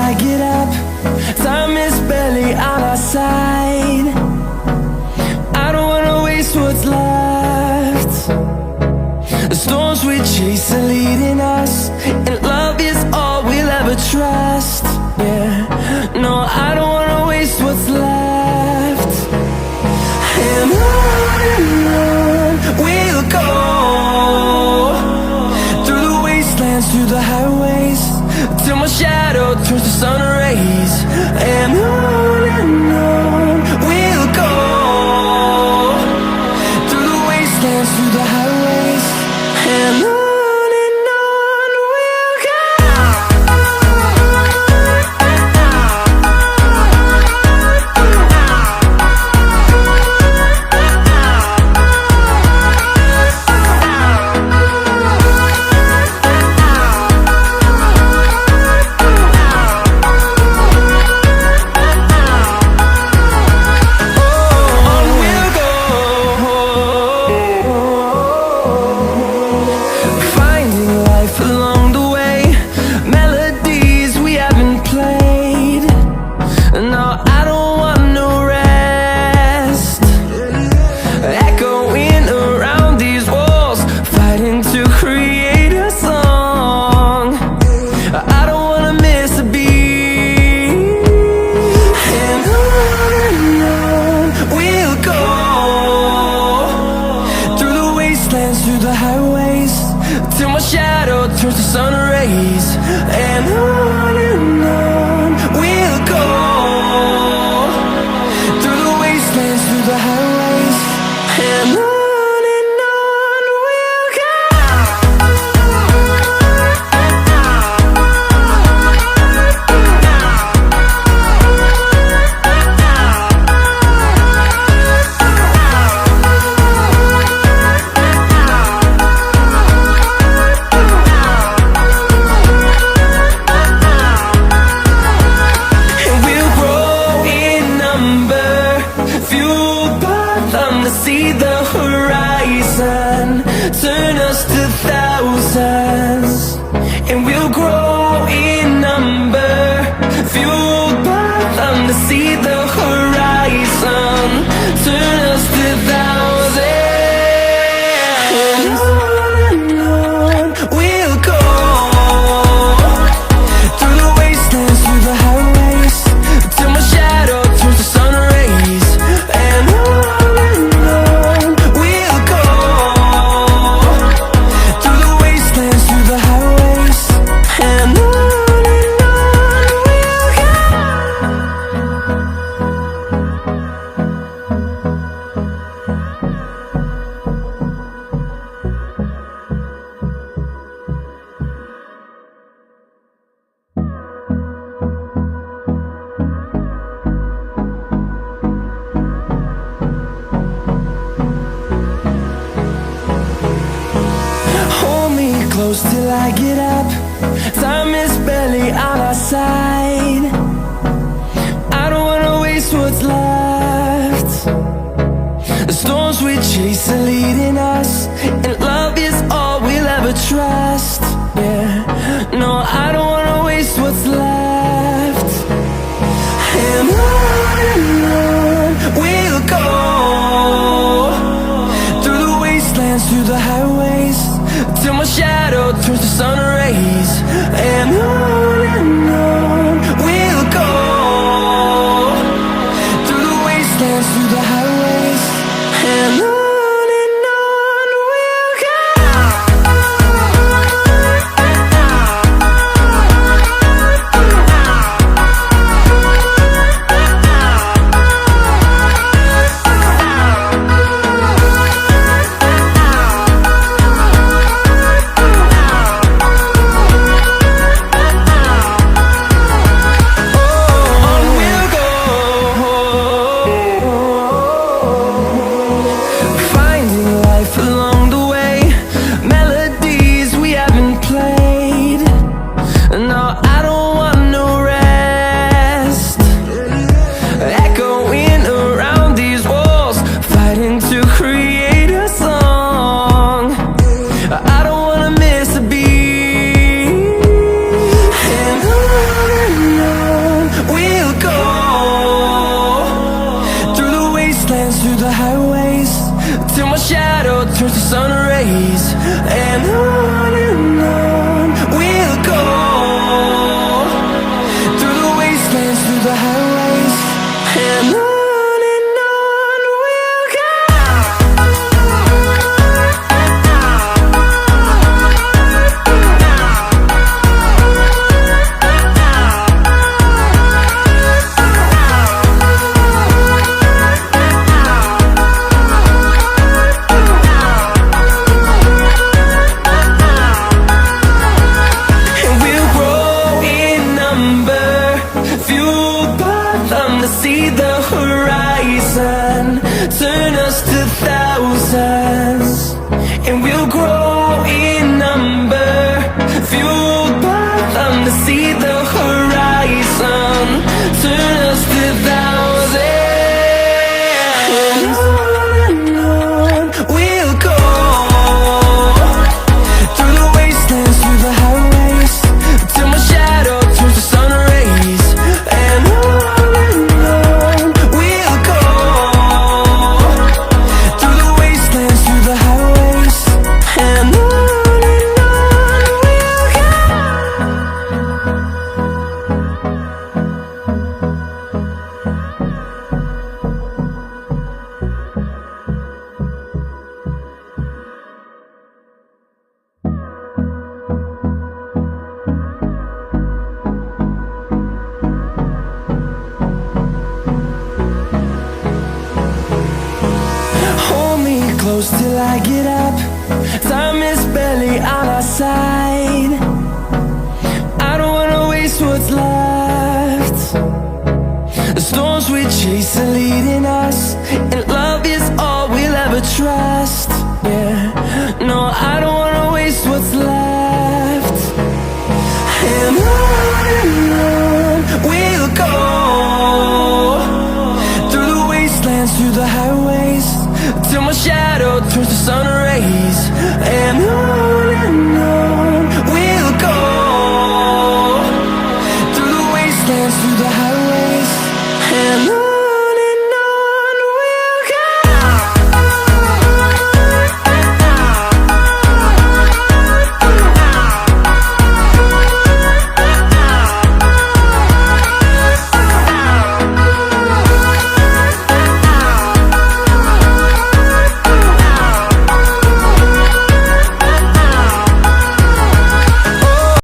I get up. Time is barely on our side. I don't wanna waste what's left. The storms we chase are leading us, and love is all we'll ever trust. Yeah, no, I don't wanna waste what's left. And on we'll go, through the wastelands, through the highways, till my shadow turns to sun rays. And on we'll go, through the wastelands, through the highways, and on we'll go. Through the highways, till my shadow turns to sun rays. And on we'll go, through the wastelands, through the highways, and on we'll go. See the horizon, turn us to thousands, and we'll grow in number, fueled by them to see the horizon, turn us to thousands, and on we'll go, through the wastelands, through the highways, till my shadow turns to sun rays. And close till I get up. Time is barely on our side. I don't wanna waste what's left. The storms we chase are leading us, and love is all we'll ever trust. Yeah, no, I don't wanna waste what's left. And on we'll go, through the wastelands, through the highways, till my shadow turns to sun rays. And on we'll go, through the wastelands, through the highways, and on. till my shadow turns to sun rays. And on we'll go, through the wastelands, through the highways. And on we'll go. See the horizon turn us to thousands, and we'll grow in number, fueled by them to see the horizon turn us to thousands. And on we'll go, through the wastelands, through the highways, till my shadow turns to sun rays. And close till I get up. Time is barely on our side. I don't wanna waste what's left. The storms we chase are leading us, and love is all we'll ever trust. Yeah, no, I don't wanna waste what's left.